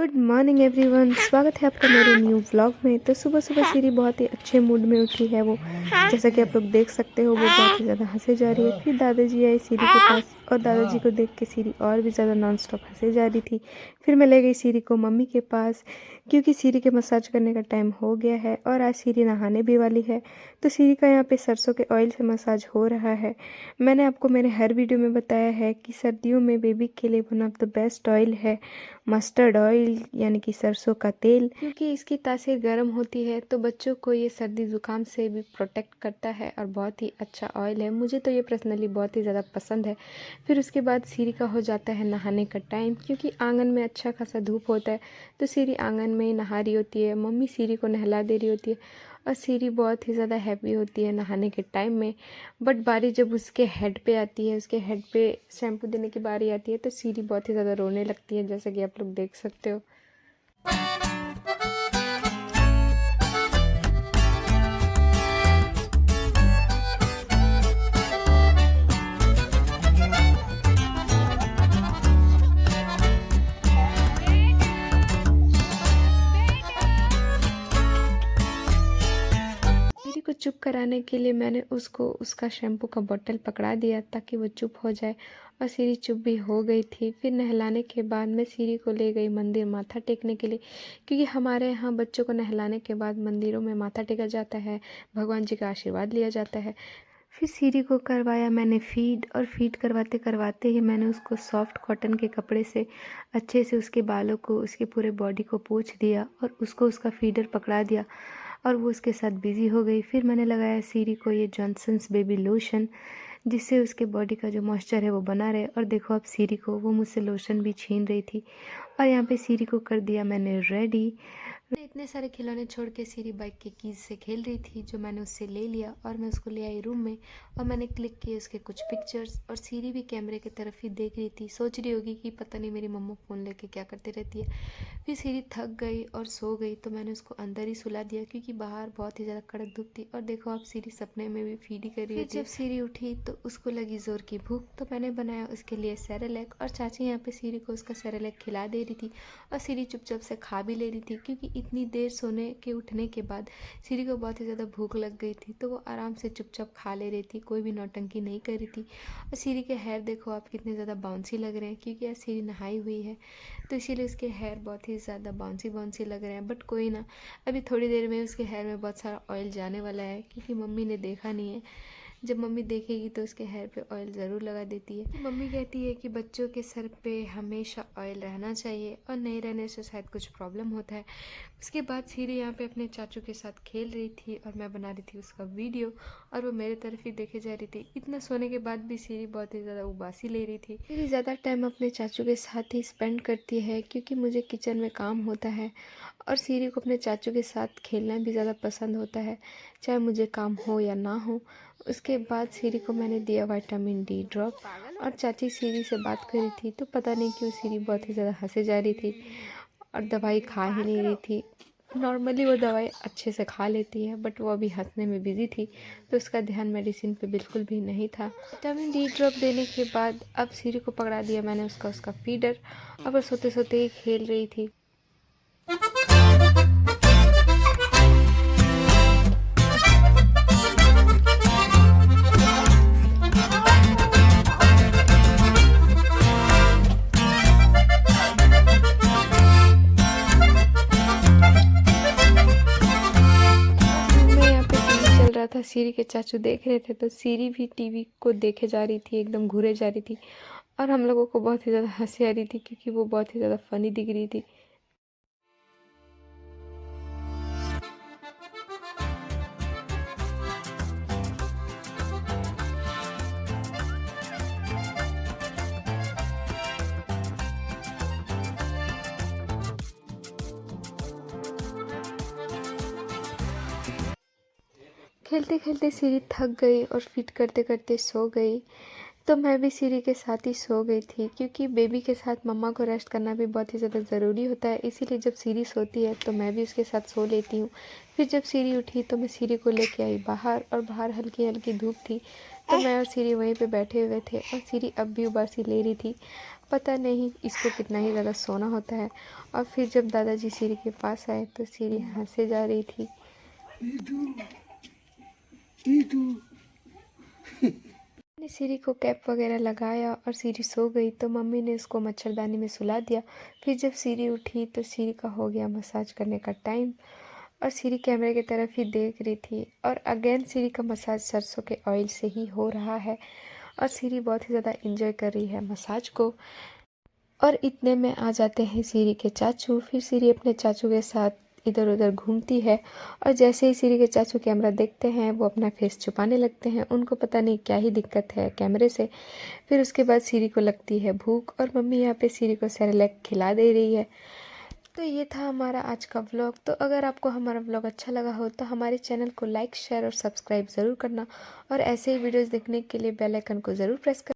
Good morning everyone, स्वागत है आपका मेरे न्यू व्लॉग में। तो सुबह सुबह सीरी बहुत ही अच्छे मूड में उठी है। वो जैसा कि आप लोग देख सकते हो वो बहुत ही ज़्यादा हंसे जा रही है। फिर दादाजी आए सीरी के पास और दादाजी को देख के सीरी और भी ज़्यादा नॉन स्टॉप हंसे जा रही थी। फिर मैं ले गई सीरी को मम्मी के पास, क्योंकि सीरी के मसाज करने का टाइम हो गया है और आज सीरी नहाने भी वाली है। तो सीरी का यहाँ पे सरसों के ऑयल से मसाज हो रहा है। मैंने आपको मेरे हर वीडियो में बताया है कि सर्दियों में बेबी के लिए one of the best oil है मस्टर्ड ऑयल, यानी कि सरसों का तेल, क्योंकि इसकी तासीर गर्म होती है तो बच्चों को ये सर्दी ज़ुकाम से भी प्रोटेक्ट करता है और बहुत ही अच्छा ऑयल है। मुझे तो ये पर्सनली बहुत ही ज़्यादा पसंद है। फिर उसके बाद सीरी का हो जाता है नहाने का टाइम, क्योंकि आंगन में अच्छा खासा धूप होता है तो सीरी आंगन में ही नहा रही होती है। मम्मी सीरी को नहला दे रही होती है और सीरी बहुत ही ज़्यादा हैप्पी होती है नहाने के टाइम में। बट बारी जब उसके हेड पे आती है, उसके हेड पे शैम्पू देने की बारी आती है तो सीरी बहुत ही ज़्यादा रोने लगती है, जैसा कि आप लोग देख सकते हो। सीरी को चुप कराने के लिए मैंने उसको उसका शैम्पू का बोतल पकड़ा दिया ताकि वो चुप हो जाए, और सीरी चुप भी हो गई थी। फिर नहलाने के बाद मैं सीरी को ले गई मंदिर माथा टेकने के लिए, क्योंकि हमारे यहाँ बच्चों को नहलाने के बाद मंदिरों में माथा टेका जाता है, भगवान जी का आशीर्वाद लिया जाता है। फिर सीरी को करवाया मैंने फीड, और फीड करवाते करवाते ही मैंने उसको सॉफ्ट कॉटन के कपड़े से अच्छे से उसके बालों को, उसके पूरे बॉडी को पोंछ दिया और उसको उसका फीडर पकड़ा दिया और वो उसके साथ बिज़ी हो गई। फिर मैंने लगाया सीरी को ये जॉनसन्स बेबी लोशन, जिससे उसके बॉडी का जो मॉइस्चर है वो बना रहे। और देखो अब सीरी को वो मुझसे लोशन भी छीन रही थी, और यहाँ पे सीरी को कर दिया मैंने रेडी। मैं इतने सारे खिलौने छोड़ के सीरी बाइक के कीज से खेल रही थी, जो मैंने उससे ले लिया और मैं उसको ले आई रूम में, और मैंने क्लिक किए उसके कुछ पिक्चर्स। और सीरी भी कैमरे की तरफ ही देख रही थी, सोच रही होगी कि पता नहीं मेरी मम्मा फ़ोन लेके क्या करती रहती है। फिर सीरी थक गई और सो गई तो मैंने उसको अंदर ही सुला दिया, क्योंकि बाहर बहुत ही ज़्यादा कड़क धूप थी। और देखो अब सीरी सपने में भी फीड ही कर रही है। जब सीरी उठी तो उसको लगी ज़ोर की भूख, तो मैंने बनाया उसके लिए सेरेलैक, और चाची यहाँ पे सीरी को उसका सेरेलैक खिला दे रही थी और सीरी चुपचाप से खा भी ले रही थी, क्योंकि इतनी देर सोने के उठने के बाद सीरी को बहुत ही ज़्यादा भूख लग गई थी तो वो आराम से चुपचाप खा ले रही थी, कोई भी नौटंकी नहीं कर रही थी। और सीरी के हेयर देखो आप कितने ज़्यादा बाउंसी लग रहे हैं, क्योंकि आज सीरी नहाई हुई है तो इसीलिए उसके हेयर बहुत ही ज़्यादा बाउंसी बाउंसी लग रहे हैं। बट कोई ना, अभी थोड़ी देर में उसके हेयर में बहुत सारा ऑयल जाने वाला है, क्योंकि मम्मी ने देखा नहीं है। जब मम्मी देखेगी तो उसके हेयर पे ऑयल ज़रूर लगा देती है। मम्मी कहती है कि बच्चों के सर पे हमेशा ऑयल रहना चाहिए, और नहीं रहने से शायद कुछ प्रॉब्लम होता है। उसके बाद सीरी यहाँ पे अपने चाचू के साथ खेल रही थी और मैं बना रही थी उसका वीडियो, और वो मेरे तरफ ही देखे जा रही थी। इतना सोने के बाद भी सीरी बहुत ही ज़्यादा उबासी ले रही थी। सीरी ज़्यादा टाइम अपने चाचू के साथ ही स्पेंड करती है, क्योंकि मुझे किचन में काम होता है, और सीरी को अपने चाचू के साथ खेलना भी ज़्यादा पसंद होता है, चाहे मुझे काम हो या ना हो। उसके बाद सीरी को मैंने दिया विटामिन डी ड्रॉप, और चाची सीरी से बात कर रही थी तो पता नहीं क्यों सीरी बहुत ही ज़्यादा हंसे जा रही थी और दवाई खा ही नहीं रही थी। नॉर्मली वो दवाई अच्छे से खा लेती है, बट वो अभी हंसने में बिज़ी थी तो उसका ध्यान मेडिसिन पे बिल्कुल भी नहीं था। विटामिन डी ड्रॉप देने के बाद अब सीरी को पकड़ा दिया मैंने उसका फीडर, अब वो सोते सोते ही खेल रही थी। था सीरी के चाचू देख रहे थे तो सीरी भी टीवी को देखे जा रही थी, एकदम घूरे जा रही थी, और हम लोगों को बहुत ही ज़्यादा हंसी आ रही थी, क्योंकि वो बहुत ही ज़्यादा फनी दिख रही थी। खेलते खेलते सीरी थक गई और फिट करते करते सो गई। तो मैं भी सीरी के साथ ही सो गई थी, क्योंकि बेबी के साथ मम्मा को रेस्ट करना भी बहुत ही ज़्यादा ज़रूरी होता है। इसीलिए जब सीरी सोती है तो मैं भी उसके साथ सो लेती हूँ। फिर जब सीरी उठी तो मैं सीरी को लेके आई बाहर, और बाहर हल्की हल्की धूप थी, तो मैं और सीरी वहीं पे बैठे हुए थे, और सीरी अब भी उबासी ले रही थी। पता नहीं इसको कितना ही ज़्यादा सोना होता है। और फिर जब दादाजी सीरी के पास आए तो सीरी हंसे जा रही थी। मैंने सीरी को कैप वगैरह लगाया और सीरी सो गई, तो मम्मी ने उसको मच्छरदानी में सुला दिया। फिर जब सीरी उठी तो सीरी का हो गया मसाज करने का टाइम, और सीरी कैमरे की तरफ ही देख रही थी। और अगेन सीरी का मसाज सरसों के ऑयल से ही हो रहा है, और सीरी बहुत ही ज़्यादा इंजॉय कर रही है मसाज को। और इतने में आ जाते हैं सीरी के चाचू। फिर सीरी अपने चाचू के साथ इधर उधर घूमती है, और जैसे ही सीरी के चाचू कैमरा देखते हैं वो अपना फेस छुपाने लगते हैं। उनको पता नहीं क्या ही दिक्कत है कैमरे से। फिर उसके बाद सीरी को लगती है भूख, और मम्मी यहाँ पे सीरी को सेरेलैक खिला दे रही है। तो ये था हमारा आज का व्लॉग। तो अगर आपको हमारा व्लॉग अच्छा लगा हो तो हमारे चैनल को लाइक, शेयर और सब्सक्राइब ज़रूर करना, और ऐसे ही वीडियोज़ देखने के लिए बेल आइकन को ज़रूर प्रेस कर